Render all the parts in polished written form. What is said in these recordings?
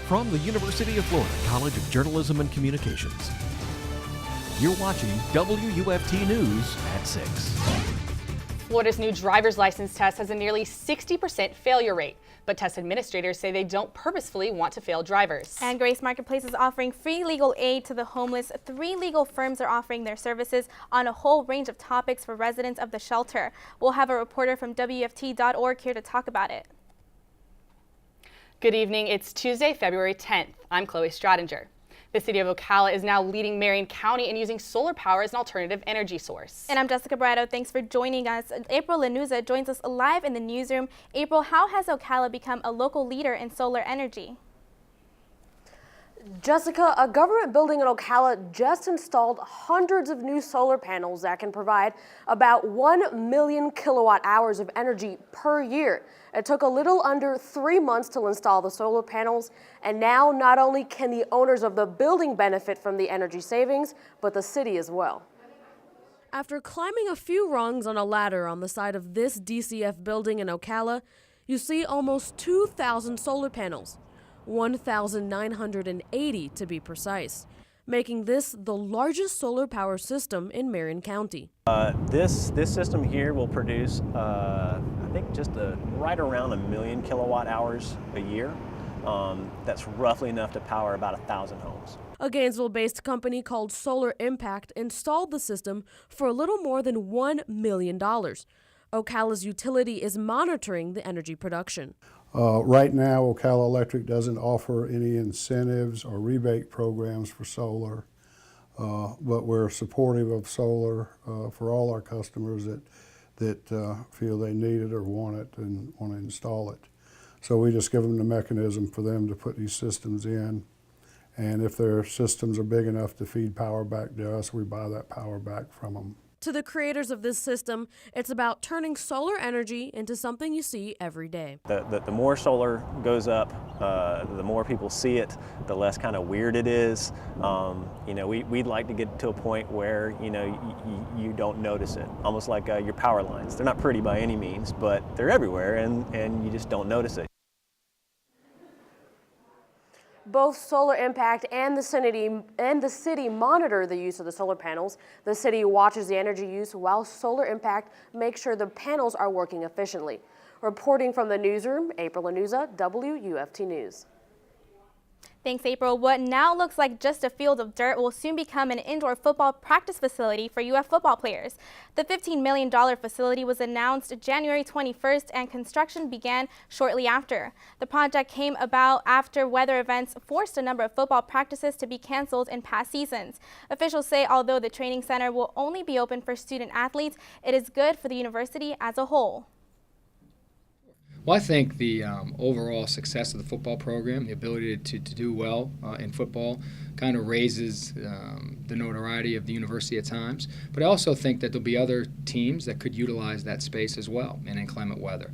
From the University of Florida College of Journalism and Communications, you're watching WUFT News at 6. Florida's new driver's license test has a nearly 60% failure rate, but test administrators say they don't purposefully want to fail drivers. And Grace Marketplace is offering free legal aid to the homeless. 3 legal firms are offering their services on a whole range of topics for residents of the shelter. We'll have a reporter from WUFT.org here to talk about it. Good evening. It's Tuesday, February 10th. I'm Chloe Stradinger. The city of Ocala is now leading Marion County in using solar power as an alternative energy source. And I'm Jessica Barreto. Thanks for joining us. April Lanuza joins us live in the newsroom. April, how has Ocala become a local leader in solar energy? Jessica, a government building in Ocala just installed hundreds of new solar panels that can provide about 1 million kilowatt hours of energy per year. It took a little under 3 months to install the solar panels, and now not only can the owners of the building benefit from the energy savings, but the city as well. After climbing a few rungs on a ladder on the side of this DCF building in Ocala, you see almost 2,000 solar panels. 1,980 to be precise, making this the largest solar power system in Marion County. This system here will produce, I think, just right around 1 million kilowatt hours a year. That's roughly enough to power about 1,000 homes. A Gainesville-based company called Solar Impact installed the system for a little more than $1 million. Ocala's utility is monitoring the energy production. Right now, Ocala Electric doesn't offer any incentives or rebate programs for solar, but we're supportive of solar for all our customers that feel they need it or want it and want to install it. So we just give them the mechanism for them to put these systems in, and if their systems are big enough to feed power back to us, we buy that power back from them. To the creators of this system, it's about turning solar energy into something you see every day. The more solar goes up, the more people see it, the less kind of weird it is. We'd like to get to a point where you don't notice it, almost like your power lines. They're not pretty by any means, but they're everywhere, and you just don't notice it. Both Solar Impact and the city monitor the use of the solar panels. The city watches the energy use while Solar Impact makes sure the panels are working efficiently. Reporting from the newsroom, April Lanuza, WUFT News. Thanks, April. What now looks like just a field of dirt will soon become an indoor football practice facility for UF football players. The $15 million facility was announced January 21st and construction began shortly after. The project came about after weather events forced a number of football practices to be canceled in past seasons. Officials say although the training center will only be open for student athletes, it is good for the university as a whole. Well, I think the overall success of the football program, the ability to do well in football, kind of raises the notoriety of the university at times. But I also think that there'll be other teams that could utilize that space as well in inclement weather.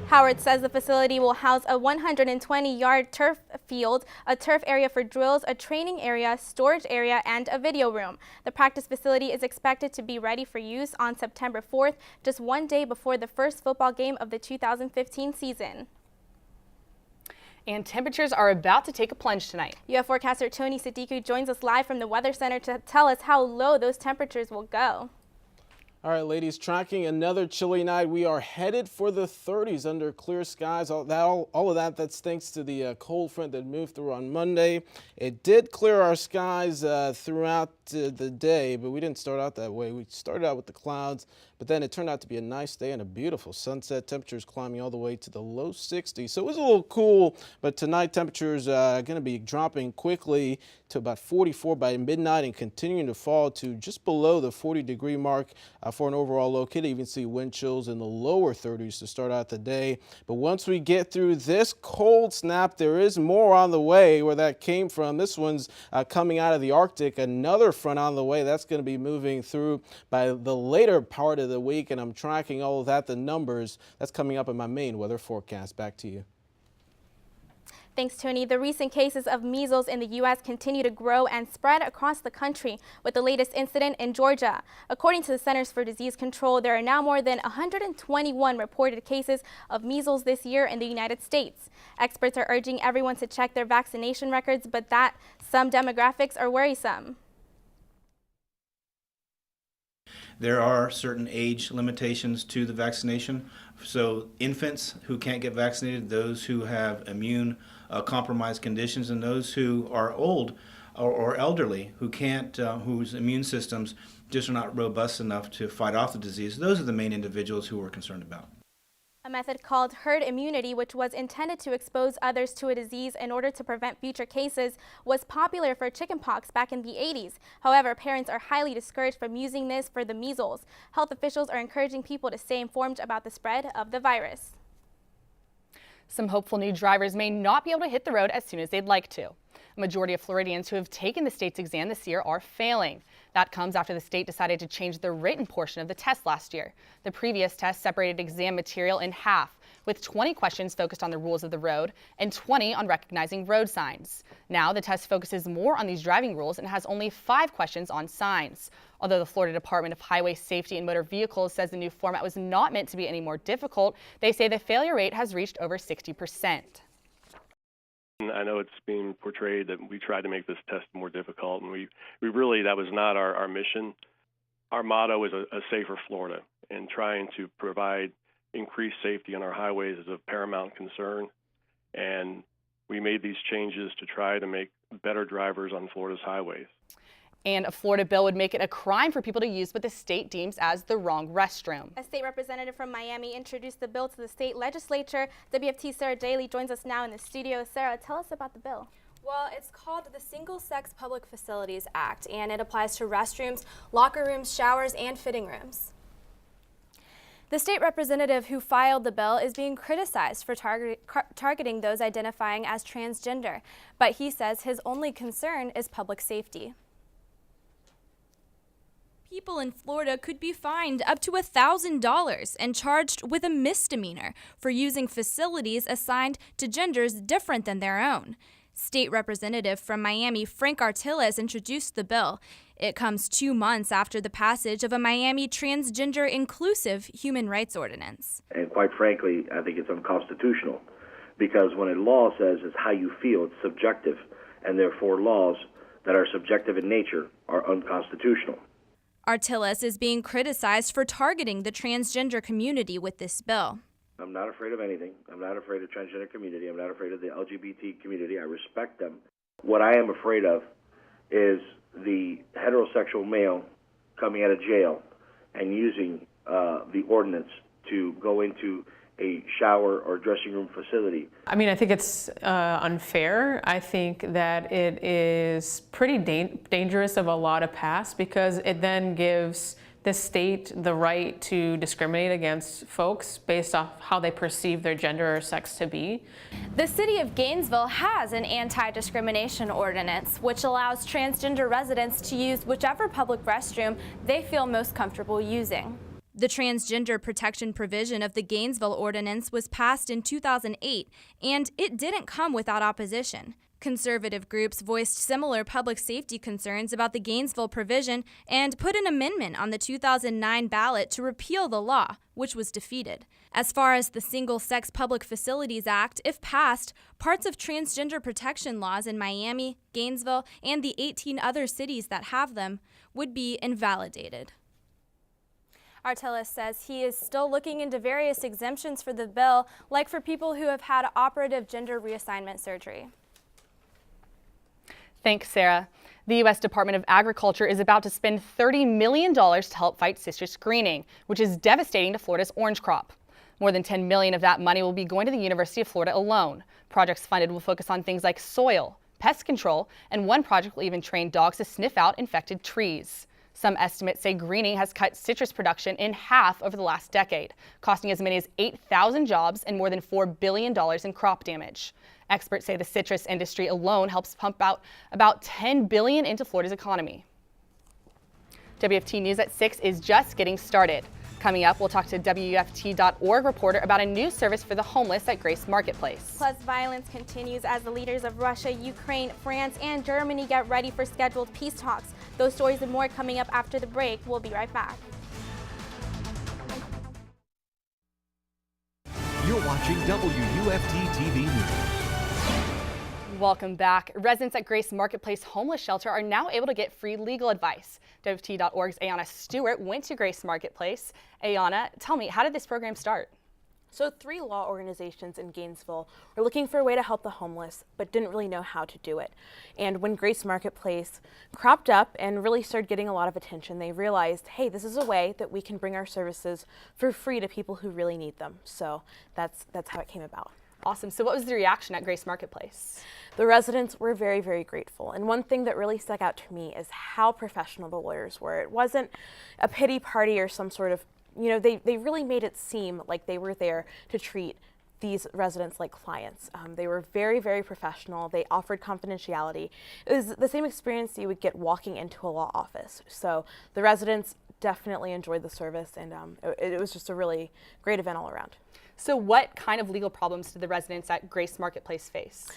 Howard says the facility will house a 120-yard turf field, a turf area for drills, a training area, storage area, and a video room. The practice facility is expected to be ready for use on September 4th, just 1 day before the first football game of the 2015 season. And temperatures are about to take a plunge tonight. UF forecaster Tony Sadiku joins us live from the Weather Center to tell us how low those temperatures will go. All right, ladies, tracking another chilly night. We are headed for the 30s under clear skies. All of that's thanks to the cold front that moved through on Monday. It did clear our skies throughout the day, but we didn't start out that way. We started out with the clouds, but then it turned out to be a nice day and a beautiful sunset. Temperatures climbing all the way to the low 60s. So it was a little cool, but tonight temperatures going to be dropping quickly to about 44 by midnight and continuing to fall to just below the 40-degree mark for an overall low. Could even see wind chills in the lower 30s to start out the day. But once we get through this cold snap, there is more on the way where that came from. This one's coming out of the Arctic. Another front on the way that's going to be moving through by the later part of the week, and I'm tracking all of that, the numbers that's coming up in my main weather forecast. Back to you. Thanks, Tony. The recent cases of measles in the U.S. continue to grow and spread across the country, with the latest incident in Georgia. According to the Centers for Disease Control, there are now more than 121 reported cases of measles this year in the United States. Experts are urging everyone to check their vaccination records, but that some demographics are worrisome. There are certain age limitations to the vaccination. So infants who can't get vaccinated, those who have immune compromised conditions, and those who are old or elderly who can't, whose immune systems just are not robust enough to fight off the disease, those are the main individuals who we're concerned about. A method called herd immunity, which was intended to expose others to a disease in order to prevent future cases, was popular for chickenpox back in the 80s. However, parents are highly discouraged from using this for the measles. Health officials are encouraging people to stay informed about the spread of the virus. Some hopeful new drivers may not be able to hit the road as soon as they'd like to. A majority of Floridians who have taken the state's exam this year are failing. That comes after the state decided to change the written portion of the test last year. The previous test separated exam material in half, with 20 questions focused on the rules of the road and 20 on recognizing road signs. Now the test focuses more on these driving rules and has only 5 questions on signs. Although the Florida Department of Highway Safety and Motor Vehicles says the new format was not meant to be any more difficult, they say the failure rate has reached over 60%. I know it's being portrayed that we tried to make this test more difficult, and we really, that was not our mission. Our motto is a safer Florida, and trying to provide increased safety on our highways is of paramount concern. And we made these changes to try to make better drivers on Florida's highways. And a Florida bill would make it a crime for people to use what the state deems as the wrong restroom. A state representative from Miami introduced the bill to the state legislature. WFT's Sarah Daly joins us now in the studio. Sarah, tell us about the bill. Well, it's called the Single-Sex Public Facilities Act, and it applies to restrooms, locker rooms, showers, and fitting rooms. The state representative who filed the bill is being criticized for targeting those identifying as transgender, but he says his only concern is public safety. People in Florida could be fined up to $1,000 and charged with a misdemeanor for using facilities assigned to genders different than their own. State Representative from Miami, Frank Artiles, introduced the bill. It comes 2 months after the passage of a Miami transgender inclusive human rights ordinance. And quite frankly, I think it's unconstitutional, because when a law says it's how you feel, it's subjective, and therefore laws that are subjective in nature are unconstitutional. Artiles is being criticized for targeting the transgender community with this bill. I'm not afraid of anything. I'm not afraid of the transgender community. I'm not afraid of the LGBT community. I respect them. What I am afraid of is the heterosexual male coming out of jail and using the ordinance to go into a shower or dressing room facility. I mean, I think it's unfair. I think that it is pretty dangerous of a law to pass, because it then gives the state the right to discriminate against folks based off how they perceive their gender or sex to be. The city of Gainesville has an anti-discrimination ordinance, which allows transgender residents to use whichever public restroom they feel most comfortable using. The transgender protection provision of the Gainesville Ordinance was passed in 2008, and it didn't come without opposition. Conservative groups voiced similar public safety concerns about the Gainesville provision and put an amendment on the 2009 ballot to repeal the law, which was defeated. As far as the Single-Sex Public Facilities Act, if passed, parts of transgender protection laws in Miami, Gainesville, and the 18 other cities that have them would be invalidated. Artiles says he is still looking into various exemptions for the bill, like for people who have had operative gender reassignment surgery. Thanks, Sarah. The U.S. Department of Agriculture is about to spend $30 million to help fight citrus greening, which is devastating to Florida's orange crop. More than $10 million of that money will be going to the University of Florida alone. Projects funded will focus on things like soil, pest control, and one project will even train dogs to sniff out infected trees. Some estimates say greening has cut citrus production in half over the last decade, costing as many as 8,000 jobs and more than $4 billion in crop damage. Experts say the citrus industry alone helps pump out about $10 billion into Florida's economy. WFT News at 6 is just getting started. Coming up, we'll talk to WUFT.org reporter about a new service for the homeless at Grace Marketplace. Plus, violence continues as the leaders of Russia, Ukraine, France, and Germany get ready for scheduled peace talks. Those stories and more coming up after the break. We'll be right back. You're watching WUFT TV News. Welcome back. Residents at Grace Marketplace Homeless Shelter are now able to get free legal advice. WUFT.org's Ayana Stewart went to Grace Marketplace. Ayana, tell me, how did this program start? So 3 law organizations in Gainesville were looking for a way to help the homeless, but didn't really know how to do it. And when Grace Marketplace cropped up and really started getting a lot of attention, they realized, hey, this is a way that we can bring our services for free to people who really need them. So that's how it came about. Awesome. So what was the reaction at Grace Marketplace? The residents were very, very grateful. And one thing that really stuck out to me is how professional the lawyers were. It wasn't a pity party or some sort of, they really made it seem like they were there to treat these residents like clients. They were very, very professional. They offered confidentiality. It was the same experience you would get walking into a law office. So the residents definitely enjoyed the service, and it was just a really great event all around. So what kind of legal problems did the residents at Grace Marketplace face?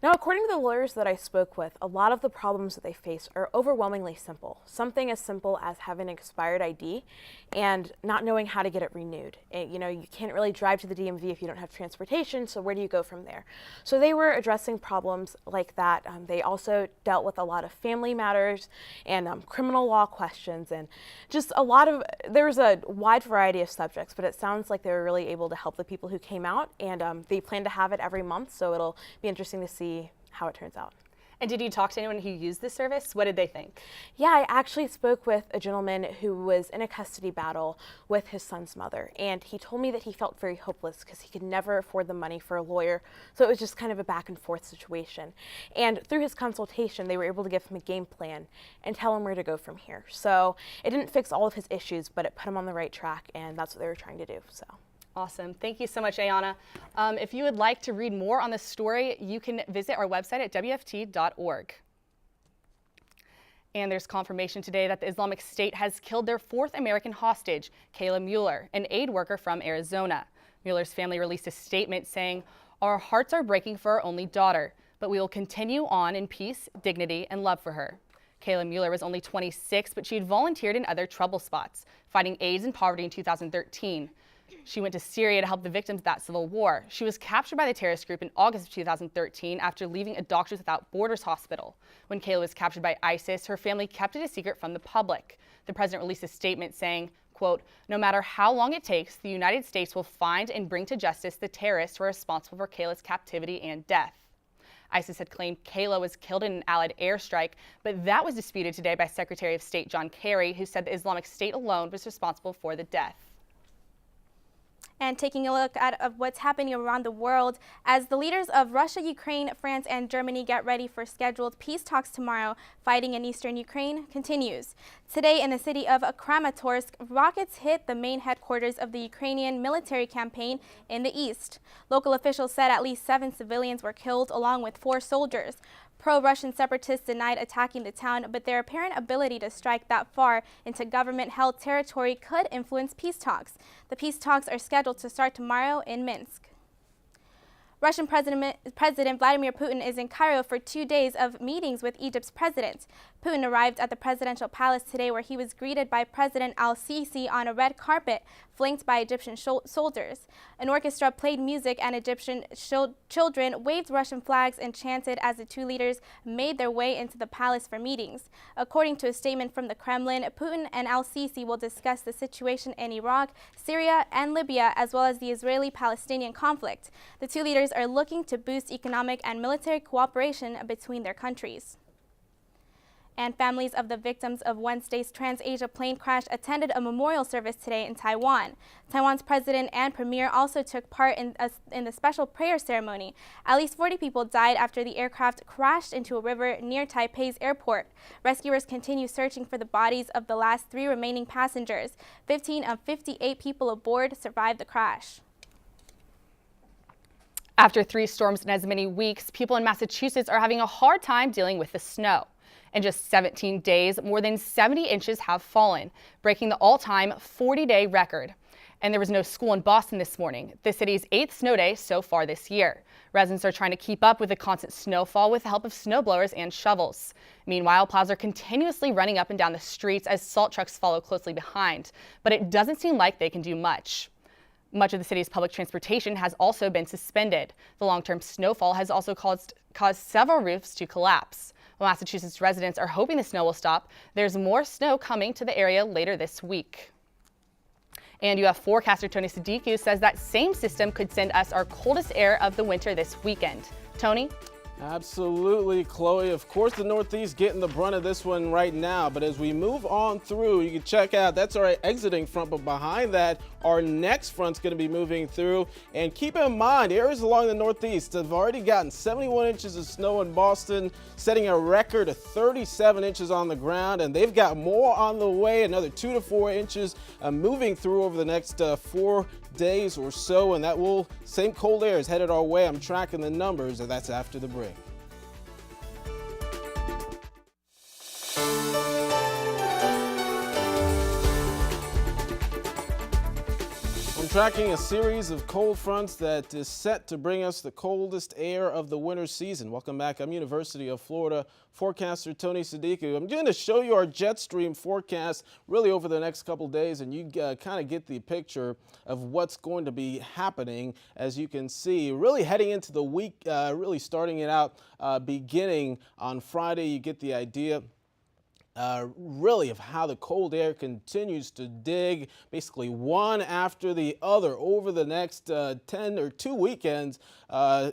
Now, according to the lawyers that I spoke with, a lot of the problems that they face are overwhelmingly simple. Something as simple as having an expired ID and not knowing how to get it renewed. You can't really drive to the DMV if you don't have transportation, so where do you go from there? So they were addressing problems like that. They also dealt with a lot of family matters and criminal law questions, and just there was a wide variety of subjects, but it sounds like they were really able to help the people who came out, and they plan to have it every month, so it'll be interesting to see how it turns out. And did you talk to anyone who used this service? What did they think? Yeah, I actually spoke with a gentleman who was in a custody battle with his son's mother, and he told me that he felt very hopeless because he could never afford the money for a lawyer, so it was just kind of a back and forth situation. And through his consultation, they were able to give him a game plan and tell him where to go from here. So it didn't fix all of his issues, but it put him on the right track, and that's what they were trying to do. So. Awesome. Thank you so much, Ayana. If you would like to read more on this story, you can visit our website at WUFT.org. And there's confirmation today that the Islamic State has killed their 4th American hostage, Kayla Mueller, an aid worker from Arizona. Mueller's family released a statement saying, "Our hearts are breaking for our only daughter, but we will continue on in peace, dignity, and love for her." Kayla Mueller was only 26, but she had volunteered in other trouble spots, fighting AIDS and poverty in 2013. She went to Syria to help the victims of that civil war. She was captured by the terrorist group in August of 2013 after leaving a Doctors Without Borders hospital. When Kayla was captured by ISIS, her family kept it a secret from the public. The president released a statement saying, quote, "No matter how long it takes, the United States will find and bring to justice the terrorists who are responsible for Kayla's captivity and death." ISIS had claimed Kayla was killed in an Allied airstrike, but that was disputed today by Secretary of State John Kerry, who said the Islamic State alone was responsible for the death. And taking a look at what's happening around the world as the leaders of Russia, Ukraine, France, and Germany get ready for scheduled peace talks tomorrow. Fighting in eastern Ukraine continues. Today in the city of Kramatorsk, rockets hit the main headquarters of the Ukrainian military campaign in the east. Local officials said at least 7 civilians were killed along with 4 soldiers. Pro-Russian separatists denied attacking the town, but their apparent ability to strike that far into government-held territory could influence peace talks. The peace talks are scheduled to start tomorrow in Minsk. Russian President Vladimir Putin is in Cairo for 2 days of meetings with Egypt's president. Putin arrived at the presidential palace today where he was greeted by President al-Sisi on a red carpet flanked by Egyptian soldiers. An orchestra played music and Egyptian children waved Russian flags and chanted as the 2 leaders made their way into the palace for meetings. According to a statement from the Kremlin, Putin and al-Sisi will discuss the situation in Iraq, Syria, and Libya, as well as the Israeli-Palestinian conflict. The 2 leaders are looking to boost economic and military cooperation between their countries. And families of the victims of Wednesday's Trans-Asia plane crash attended a memorial service today in Taiwan. Taiwan's president and premier also took part in the special prayer ceremony. At least 40 people died after the aircraft crashed into a river near Taipei's airport. Rescuers continue searching for the bodies of the last 3 remaining passengers. 15 of 58 people aboard survived the crash. After 3 storms in as many weeks, people in Massachusetts are having a hard time dealing with the snow. In just 17 days, more than 70 inches have fallen, breaking the all-time 40-day record. And there was no school in Boston this morning, the city's 8th snow day so far this year. Residents are trying to keep up with the constant snowfall with the help of snowblowers and shovels. Meanwhile, plows are continuously running up and down the streets as salt trucks follow closely behind, but it doesn't seem like they can do much. Much of the city's public transportation has also been suspended. The long-term snowfall has also caused several roofs to collapse. While Massachusetts residents are hoping the snow will stop, there's more snow coming to the area later this week. And UF forecaster Tony Sadiku says that same system could send us our coldest air of the winter this weekend. Tony? Absolutely, Chloe. Of course, the Northeast getting the brunt of this one right now, but as we move on through, you can check out, that's our exiting front, but behind that, our next front's going to be moving through. And keep in mind, areas along the Northeast have already gotten 71 inches of snow in Boston, setting a record of 37 inches on the ground, and they've got more on the way, another 2 to 4 inches moving through over the next 4 days or so, and that will, same cold air is headed our way. I'm tracking the numbers, and that's after the break. Tracking a series of cold fronts that is set to bring us the coldest air of the winter season. Welcome back. I'm University of Florida forecaster Tony Sadiku. I'm going to show you our jet stream forecast really over the next couple days, and you kind of get the picture of what's going to be happening. As you can see, really heading into the week, really starting it out beginning on Friday, you get the idea really of how the cold air continues to dig, basically one after the other over the next 10 or 2 weekends,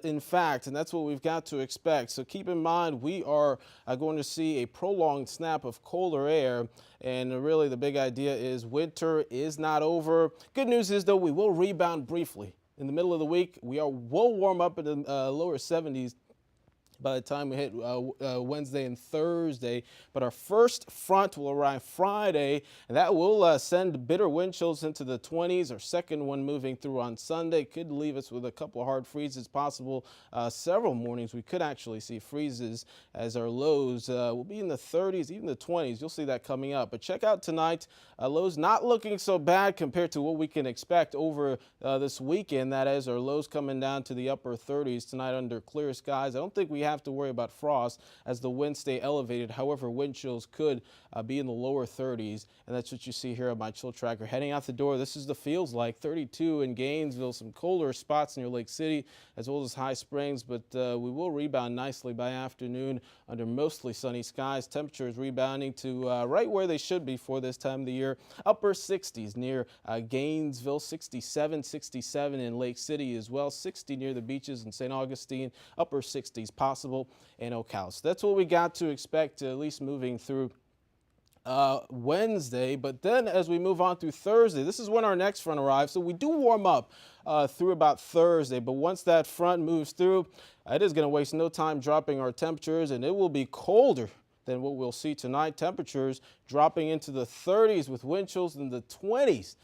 in fact, and that's what we've got to expect. So keep in mind, we are going to see a prolonged snap of colder air, and really the big idea is winter is not over. Good news is, though, we will rebound briefly. In the middle of the week, will warm up in the lower 70s by the time we hit Wednesday and Thursday. But our first front will arrive Friday, and that will send bitter wind chills into the 20s. Our second one moving through on Sunday could leave us with a couple of hard freezes possible. Several mornings we could actually see freezes as our lows will be in the 30s, even the 20s. You'll see that coming up. But check out tonight. Lows not looking so bad compared to what we can expect over this weekend. That is, our lows coming down to the upper 30s tonight under clear skies. I don't think we have to worry about frost as the winds stay elevated. However, wind chills could be in the lower 30s, and that's what you see here on my chill tracker. Heading out the door, this is the feels like 32 in Gainesville, some colder spots near Lake City as well as High Springs, but we will rebound nicely by afternoon under mostly sunny skies. Temperatures rebounding to right where they should be for this time of the year. Upper 60s near Gainesville, 67 in Lake City as well, 60 near the beaches in St. Augustine, upper 60s possible in Ocala. So that's what we got to expect, at least moving through Wednesday. But then as we move on through Thursday, this is when our next front arrives. So we do warm up through about Thursday, but once that front moves through, it is going to waste no time dropping our temperatures, and it will be colder than what we'll see tonight. Temperatures dropping into the 30s with wind chills in the 20s.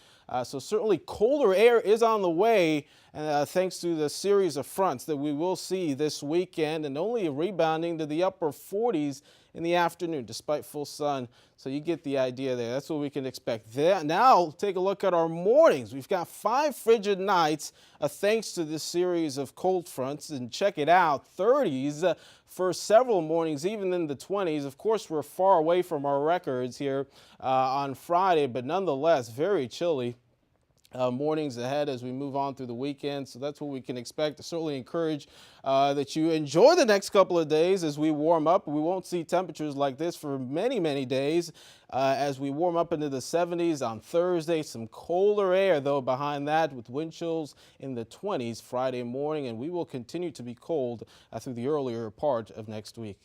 So certainly colder air is on the way, thanks to the series of fronts that we will see this weekend, and only rebounding to the upper 40s in the afternoon despite full sun. So you get the idea there. That's what we can expect. Now take a look at our mornings. We've got 5 frigid nights thanks to this series of cold fronts, and check it out, 30s for several mornings, even in the 20s. Of course, we're far away from our records here on Friday, but nonetheless very chilly mornings ahead as we move on through the weekend. So that's what we can expect. I certainly encourage that you enjoy the next couple of days as we warm up. We won't see temperatures like this for many, many days as we warm up into the 70s on Thursday. Some colder air, though, behind that with wind chills in the 20s Friday morning, and we will continue to be cold through the earlier part of next week.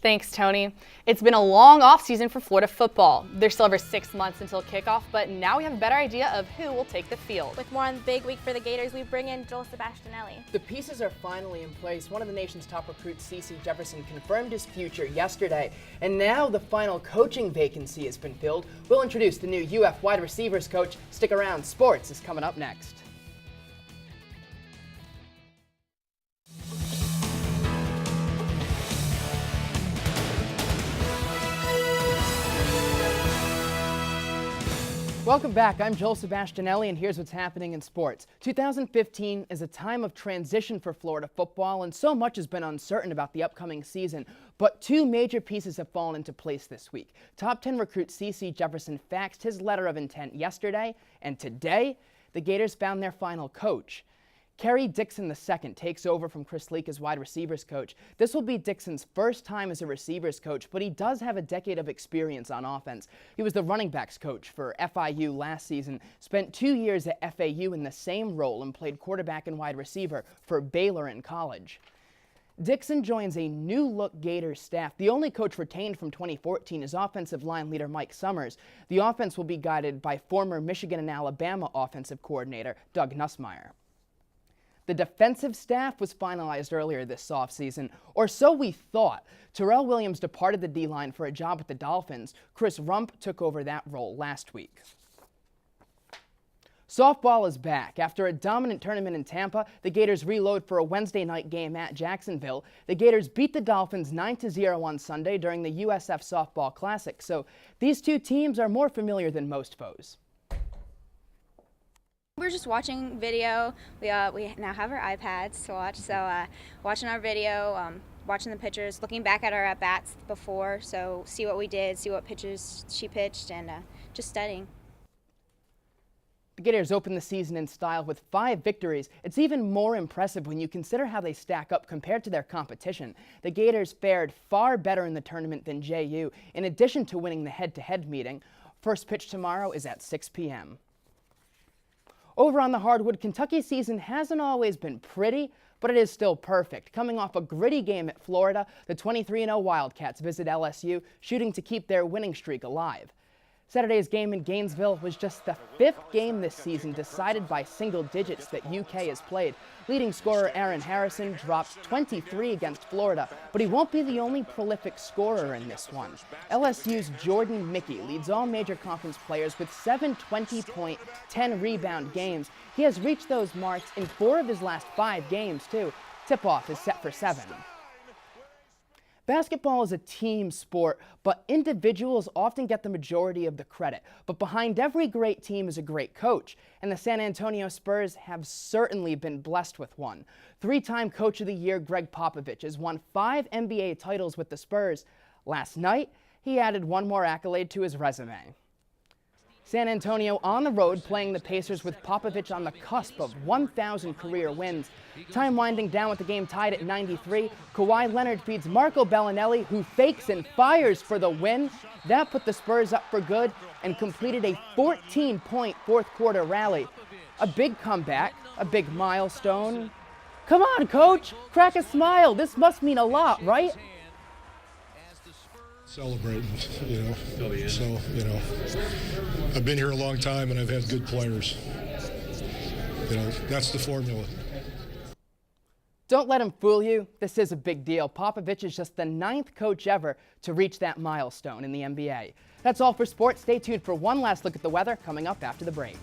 Thanks, Tony. It's been a long offseason for Florida football. There's still over 6 months until kickoff, but now we have a better idea of who will take the field. With more on the big week for the Gators, we bring in Joel Sebastianelli. The pieces are finally in place. One of the nation's top recruits, C.C. Jefferson, confirmed his future yesterday, and now the final coaching vacancy has been filled. We'll introduce the new UF wide receivers coach. Stick around. Sports is coming up next. Welcome back. I'm Joel Sebastianelli, and here's what's happening in sports. 2015 is a time of transition for Florida football, and so much has been uncertain about the upcoming season. But two major pieces have fallen into place this week. Top 10 recruit CC Jefferson faxed his letter of intent yesterday, and today, the Gators found their final coach. Kerry Dixon II takes over from Chris Leak as wide receivers coach. This will be Dixon's first time as a receivers coach, but he does have a decade of experience on offense. He was the running backs coach for FIU last season, spent 2 years at FAU in the same role, and played quarterback and wide receiver for Baylor in college. Dixon joins a new-look Gators staff. The only coach retained from 2014 is offensive line leader Mike Summers. The offense will be guided by former Michigan and Alabama offensive coordinator Doug Nussmeier. The defensive staff was finalized earlier this offseason, or so we thought. Terrell Williams departed the D-line for a job with the Dolphins. Chris Rump took over that role last week. Softball is back. After a dominant tournament in Tampa, the Gators reload for a Wednesday night game at Jacksonville. The Gators beat the Dolphins 9-0 on Sunday during the USF Softball Classic, so these two teams are more familiar than most foes. We're just watching video. We now have our iPads to watch, so watching our video, watching the pitchers, looking back at our at-bats before, so see what we did, see what pitches she pitched, and just studying. The Gators opened the season in style with 5 victories. It's even more impressive when you consider how they stack up compared to their competition. The Gators fared far better in the tournament than JU, in addition to winning the head-to-head meeting. First pitch tomorrow is at 6 p.m. Over on the hardwood, Kentucky's season hasn't always been pretty, but it is still perfect. Coming off a gritty game at Florida, the 23-0 Wildcats visit LSU, shooting to keep their winning streak alive. Saturday's game in Gainesville was just the 5th game this season decided by single digits that UK has played. Leading scorer Aaron Harrison dropped 23 against Florida, but he won't be the only prolific scorer in this one. LSU's Jordan Mickey leads all major conference players with 7 20-point, 10-rebound games. He has reached those marks in 4 of his last 5 games, too. Tip-off is set for 7. Basketball is a team sport, but individuals often get the majority of the credit. But behind every great team is a great coach, and the San Antonio Spurs have certainly been blessed with one. 3-time Coach of the Year Greg Popovich has won 5 NBA titles with the Spurs. Last night, he added one more accolade to his resume. San Antonio on the road playing the Pacers with Popovich on the cusp of 1,000 career wins. Time winding down with the game tied at 93. Kawhi Leonard feeds Marco Bellinelli, who fakes and fires for the win. That put the Spurs up for good and completed a 14-point fourth-quarter rally. A big comeback, a big milestone. Come on, Coach, crack a smile. This must mean a lot, right? Celebrating, so, I've been here a long time and I've had good players. That's the formula. Don't let him fool you. This is a big deal. Popovich is just the 9th coach ever to reach that milestone in the NBA. That's all for sports. Stay tuned for one last look at the weather coming up after the break.